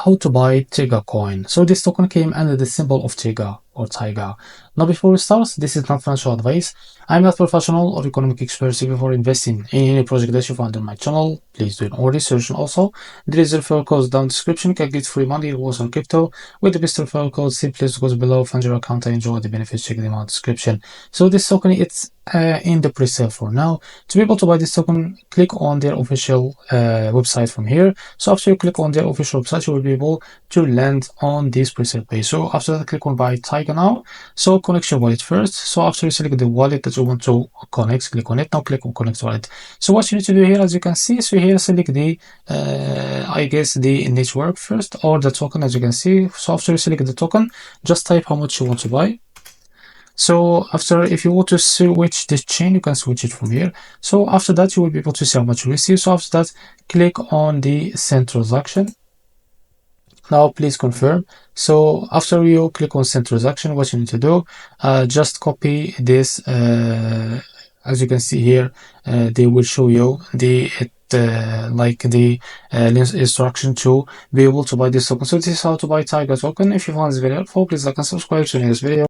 how to buy Tiga coin. So this token came under the symbol of Tiga or Tiga. Now before we start, this is not financial advice. I'm not professional or economic expert. So before investing in any project that you find on my channel, please do your own research. And also, there is a referral code down in the description. You can get free money also on crypto with the best referral code. Simply goes below, fund your account and enjoy the benefits. Check them out in the description. So this token, it's in the pre-sale for now. To be able to buy this token, click on their official website from here. So after you click on their official website, you will be able to land on this pre-sale page. So after that, click on buy Tiga now. So connect your wallet first. So after you select the wallet that you want to connect, click on it. Now click on connect wallet. So what you need to do here, as you can see, so here select the I guess the network first or the token, as you can see. So after you select the token, just type how much you want to buy. So after, if you want to switch this chain, you can switch it from here. So after that, you will be able to see how much you receive. So after that, click on the send transaction. Now please confirm. So after you click on send transaction, what you need to do, just copy this. As you can see here, they will show you the like the instruction to be able to buy this token. So this is how to buy Tiga token. If you found this video helpful, please like and subscribe to the next video.